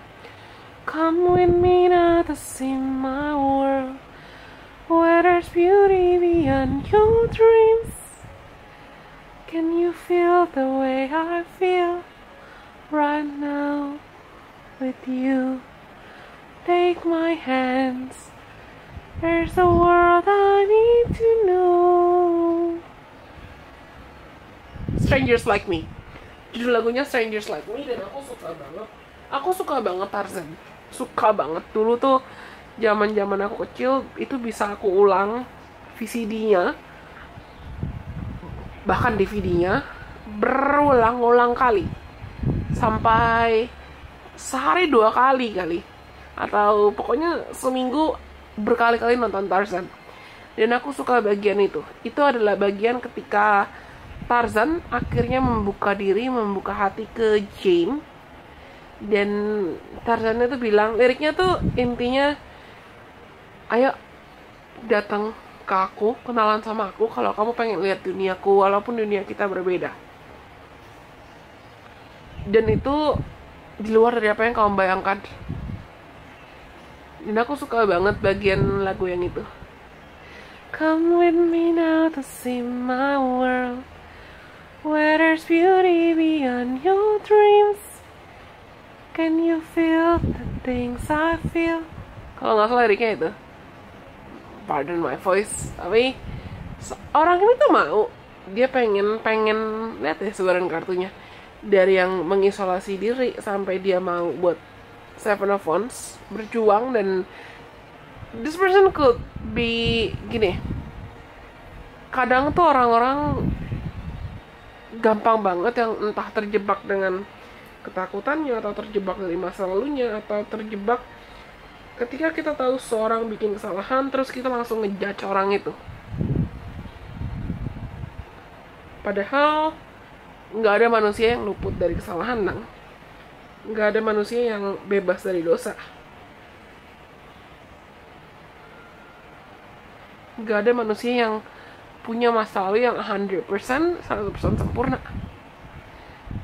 Come with me now to see my world, where there's beauty beyond your dreams. Can you feel the way I feel right now with you? Take my hands, there's a world I need to know. Strangers Like Me. Judul lagunya Strangers Like Me, dan aku suka banget. Aku suka banget Tarzan. Suka banget. Dulu tuh zaman aku kecil itu bisa aku ulang VCD-nya, bahkan DVD-nya berulang-ulang kali, sampai sehari 2 kali atau pokoknya seminggu berkali-kali nonton Tarzan. Dan aku suka bagian itu adalah bagian ketika Tarzan akhirnya membuka diri, membuka hati ke Jane. Dan Tarzan itu bilang, liriknya tuh intinya, ayo datang ke aku, kenalan sama aku kalau kamu pengen lihat duniaku, walaupun dunia kita berbeda. Dan itu di luar dari apa yang kamu bayangkan. Dan aku suka banget bagian lagu yang itu. Come with me now to see my world, where there's beauty beyond your dreams. Can you feel the things I feel? Kalau nggak salah liriknya itu. Pardon my voice, tapi orang ini tuh mau, dia pengen lihat ya sebaran kartunya, dari yang mengisolasi diri sampai dia mau buat Seven of Wands, berjuang. Dan this person could be gini, kadang tuh orang-orang gampang banget yang entah terjebak dengan ketakutannya, atau terjebak dari masa lalunya, atau terjebak ketika kita tahu seorang bikin kesalahan, terus kita langsung ngejudge orang itu. Padahal nggak ada manusia yang luput dari kesalahan, nang. Nggak ada manusia yang bebas dari dosa. Nggak ada manusia yang punya masa lalu yang 100% sempurna.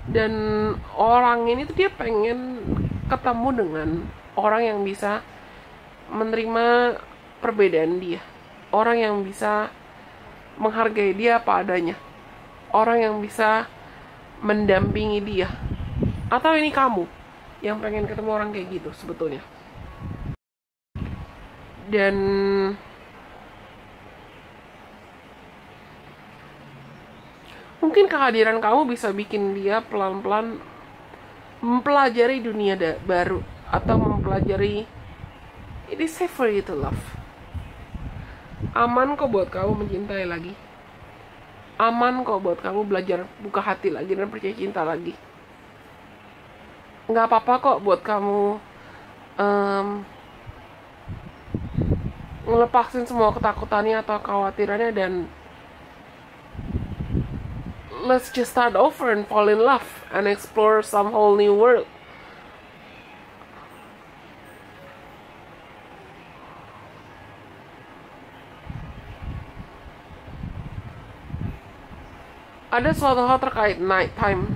Dan orang ini tuh dia pengen ketemu dengan orang yang bisa menerima perbedaan dia, orang yang bisa menghargai dia apa adanya, orang yang bisa mendampingi dia. Atau ini kamu yang pengen ketemu orang kayak gitu sebetulnya. Dan mungkin kehadiran kamu bisa bikin dia pelan-pelan mempelajari dunia baru, atau mempelajari it is safe for you to love. Aman kok buat kamu mencintai lagi. Aman kok buat kamu belajar buka hati lagi dan percaya cinta lagi. Nggak apa-apa kok buat kamu ngelepasin semua ketakutannya atau kekhawatirannya dan let's just start over and fall in love and explore some whole new world. Ada suatu hal terkait night time.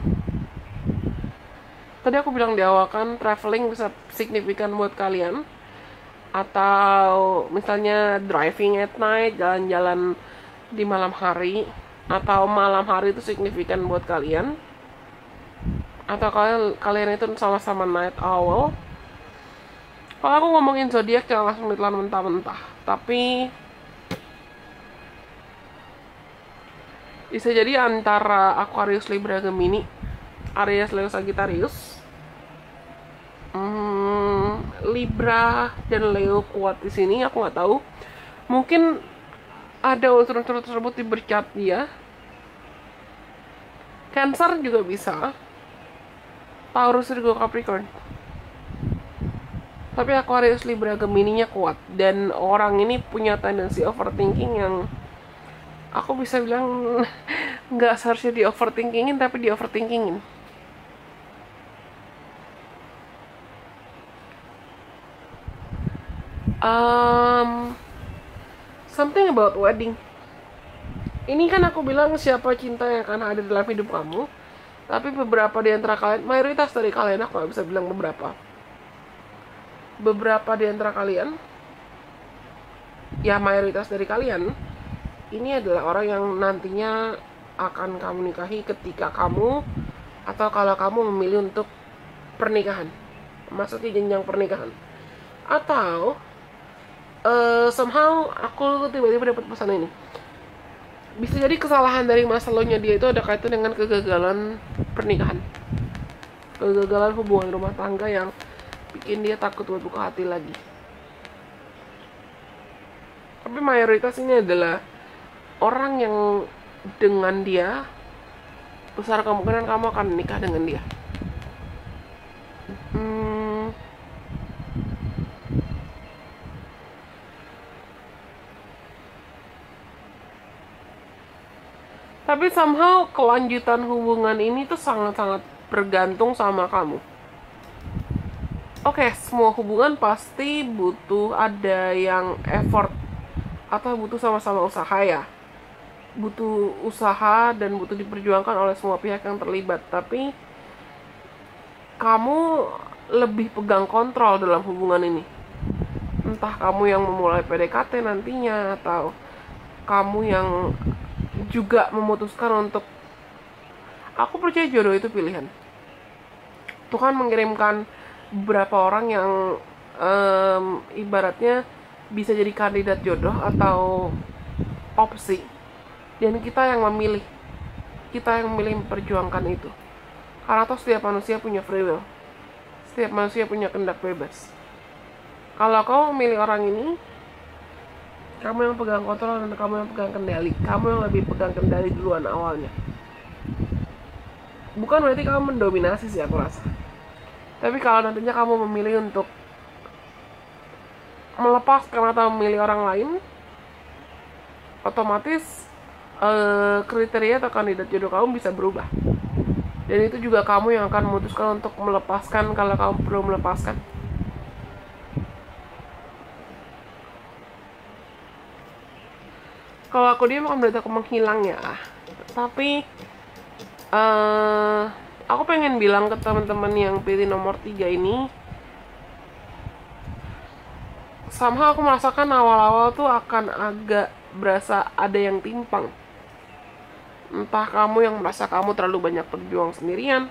Tadi aku bilang di awal kan traveling bisa signifikan buat kalian. Atau misalnya driving at night, jalan-jalan di malam hari. Atau malam hari itu signifikan buat kalian. Atau kalian itu sama-sama night owl. Kalau aku ngomongin zodiak jangan langsung ditelan mentah-mentah. Tapi bisa jadi antara Aquarius, Libra, Gemini, Aries, Leo, Sagittarius. Libra dan Leo kuat di sini, aku nggak tahu. Mungkin ada unsur-unsur tersebut di bercat dia. Cancer juga bisa. Taurus, Virgo, Capricorn. Tapi Aquarius, Libra, Gemini-nya kuat. Dan orang ini punya tendensi overthinking yang aku bisa bilang nggak seharusnya di overthinkingin, tapi di overthinkingin. Something about wedding. Ini kan aku bilang siapa cinta yang akan hadir dalam hidup kamu. Tapi beberapa di antara kalian, mayoritas dari kalian, aku nggak bisa bilang beberapa. Beberapa di antara kalian, ya mayoritas dari kalian, ini adalah orang yang nantinya akan kamu nikahi ketika kamu, atau kalau kamu memilih untuk pernikahan, maksudnya jenjang pernikahan. Atau somehow aku tiba-tiba dapat pesan ini. Bisa jadi kesalahan dari masa lalunya dia itu ada kaitan dengan kegagalan pernikahan, kegagalan hubungan rumah tangga yang bikin dia takut buat buka hati lagi. Tapi mayoritas ini adalah orang yang dengan dia besar kemungkinan kamu akan menikah dengan dia. Tapi somehow kelanjutan hubungan ini tuh sangat-sangat bergantung sama kamu. Oke, semua hubungan pasti butuh ada yang effort atau butuh sama-sama usaha ya. Butuh usaha dan butuh diperjuangkan oleh semua pihak yang terlibat. Tapi kamu lebih pegang kontrol dalam hubungan ini. Entah kamu yang memulai PDKT nantinya, atau kamu yang juga memutuskan untuk, aku percaya jodoh itu pilihan. Tuhan mengirimkan beberapa orang yang ibaratnya bisa jadi kandidat jodoh atau opsi, dan kita yang memilih, memperjuangkan itu. Karena toh setiap manusia punya free will, setiap manusia punya kehendak bebas. Kalau kamu memilih orang ini, kamu yang pegang kontrol dan kamu yang pegang kendali. Kamu yang lebih pegang kendali duluan awalnya. Bukan berarti kamu mendominasi sih aku rasa. Tapi kalau nantinya kamu memilih untuk melepaskan atau memilih orang lain, otomatis kriteria atau kandidat jodoh kamu bisa berubah. Dan itu juga kamu yang akan memutuskan untuk melepaskan kalau kamu perlu melepaskan. Kalau aku dia bukan berarti aku menghilang ya. Tapi aku pengen bilang ke teman-teman yang pilih nomor 3 ini, somehow aku merasakan awal-awal tuh akan agak berasa ada yang timpang. Entah kamu yang merasa kamu terlalu banyak berjuang sendirian,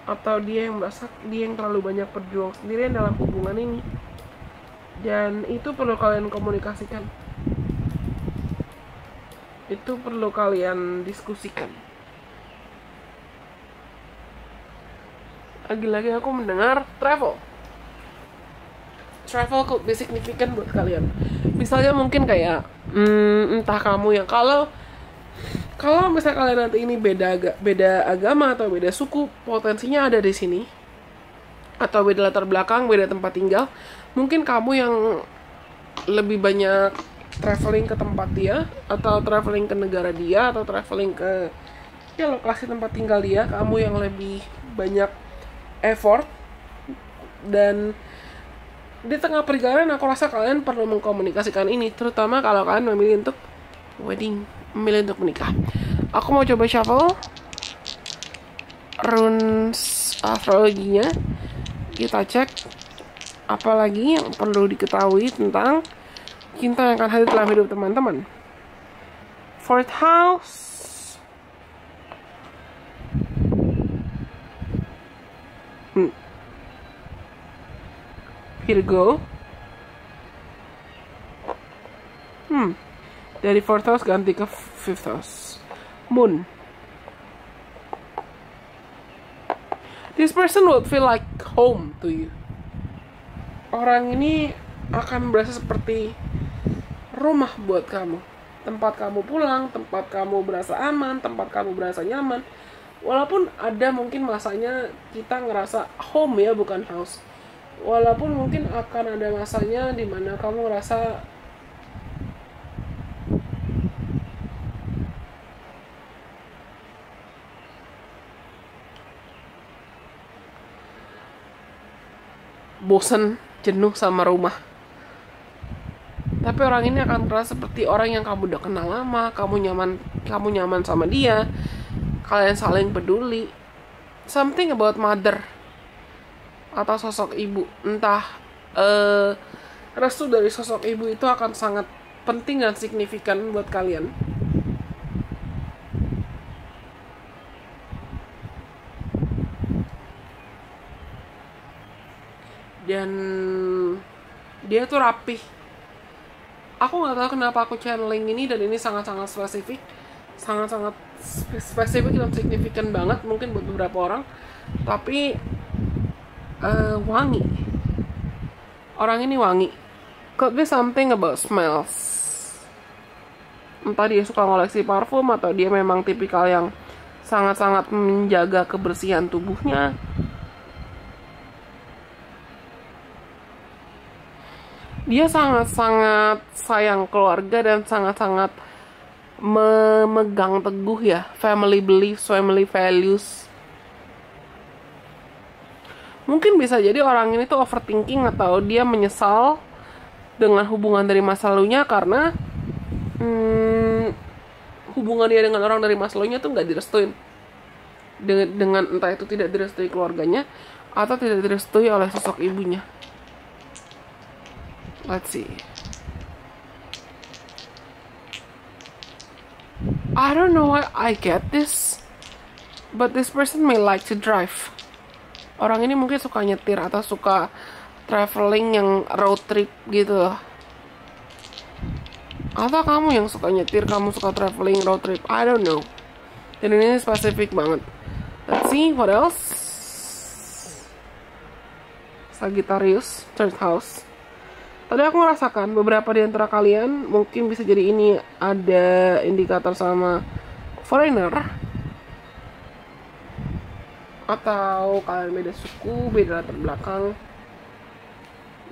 atau dia yang merasa dia yang terlalu banyak berjuang sendirian dalam hubungan ini. Dan itu perlu kalian komunikasikan, itu perlu kalian diskusikan. Lagi-lagi aku mendengar travel could be significant buat kalian. Misalnya mungkin kayak entah kamu yang kalau misalnya kalian nanti ini beda agama atau beda suku, potensinya ada di sini. Atau beda latar belakang, beda tempat tinggal. Mungkin kamu yang lebih banyak traveling ke tempat dia, atau traveling ke negara dia, atau traveling ke lokasi tempat tinggal dia. Kamu yang lebih banyak effort. Dan di tengah perjalanan aku rasa kalian perlu mengkomunikasikan ini, terutama kalau kalian memilih untuk memilih untuk menikah. Aku mau coba shuffle runes astrologinya. Kita cek apa lagi yang perlu diketahui tentang cinta yang akan hadir dalam hidup teman-teman. Fourth house, Virgo. Dari fourth house ganti ke fifth house. Moon. This person would feel like home to you. Orang ini akan berasa seperti rumah buat kamu. Tempat kamu pulang, tempat kamu berasa aman, tempat kamu berasa nyaman. Walaupun ada mungkin masanya kita ngerasa home ya, bukan house. Walaupun mungkin akan ada masanya di mana kamu ngerasa bosan, jenuh sama rumah. Tapi orang ini akan terasa seperti orang yang kamu udah kenal lama, kamu nyaman sama dia, kalian saling peduli. Something about mother atau sosok ibu, entah restu dari sosok ibu itu akan sangat penting dan signifikan buat kalian. Dan dia tuh rapih. Aku nggak tahu kenapa aku channeling ini, dan ini sangat-sangat spesifik, sangat-sangat spesifik dan signifikan banget mungkin buat beberapa orang. Tapi wangi. Orang ini wangi. Could be something about smells. Entah dia suka ngoleksi parfum atau dia memang tipikal yang sangat-sangat menjaga kebersihan tubuhnya. Dia sangat-sangat sayang keluarga dan sangat-sangat memegang teguh ya family beliefs, family values. Mungkin bisa jadi orang ini tuh overthinking atau dia menyesal dengan hubungan dari masa lalunya karena hubungan dia dengan orang dari masa lalunya tuh nggak direstuin dengan entah itu tidak direstui keluarganya atau tidak direstui oleh sosok ibunya. Let's see. I don't know why I get this, but this person may like to drive. Orang ini mungkin suka nyetir atau suka traveling yang road trip gitu. Atau kamu yang suka nyetir, kamu suka traveling road trip. I don't know. Dan ini spesifik banget. Let's see what else. Sagittarius, third house. Tadi aku merasakan beberapa di antara kalian mungkin bisa jadi ini ada indikator sama foreigner, atau kalian beda suku, beda latar belakang,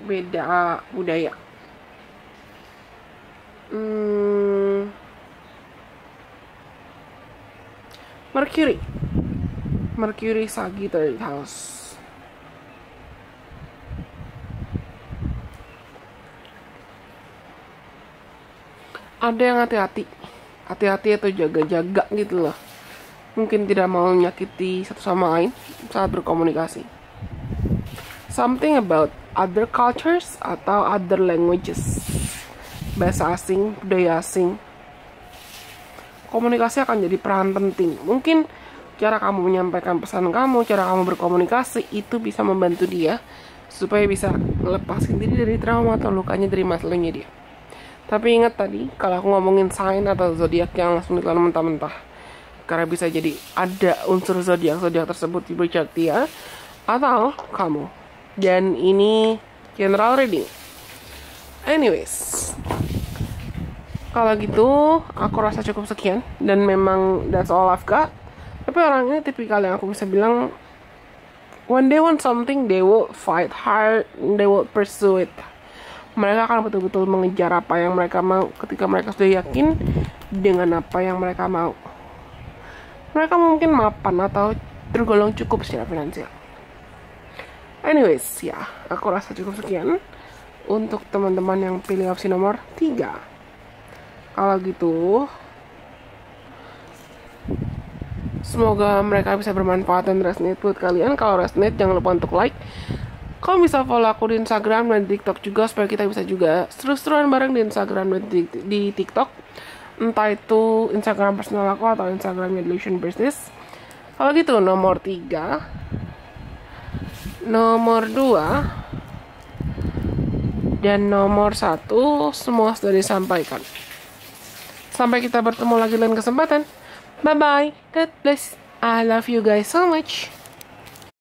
beda budaya. Mercury Sagittarius house. Ada yang hati-hati atau jaga-jaga gitu loh. Mungkin tidak mau menyakiti satu sama lain saat berkomunikasi. Something about other cultures atau other languages. Bahasa asing, budaya asing. Komunikasi akan jadi peran penting. Mungkin cara kamu menyampaikan pesan kamu, cara kamu berkomunikasi, itu bisa membantu dia supaya bisa melepasin diri dari trauma atau lukanya dari masalahnya dia. Tapi ingat tadi, kalau aku ngomongin sign atau zodiak yang langsung ditelan mentah-mentah, karena bisa jadi ada unsur zodiak tersebut di chart dia atau kamu. Dan ini general reading. Anyways, kalau gitu aku rasa cukup sekian, dan memang that's all I've got. Tapi orang ini tipikal yang aku bisa bilang, when they want something, they will fight hard, they will pursue it. Mereka akan betul-betul mengejar apa yang mereka mau ketika mereka sudah yakin dengan apa yang mereka mau. Mereka mungkin mapan atau tergolong cukup secara finansial. Anyways, ya, aku rasa cukup sekian untuk teman-teman yang pilih opsi nomor 3. Kalau gitu, semoga mereka bisa bermanfaat dan resonate buat kalian. Kalau resonate, jangan lupa untuk like. Kamu bisa follow aku di Instagram dan di TikTok juga, supaya kita bisa juga seru-seruan bareng di Instagram dan di TikTok. Entah itu Instagram personal aku atau Instagramnya Delusion Business. Kalau gitu, nomor 3, nomor 2, dan nomor 1 semua sudah disampaikan. Sampai kita bertemu lagi lain kesempatan. Bye-bye. God bless. I love you guys so much.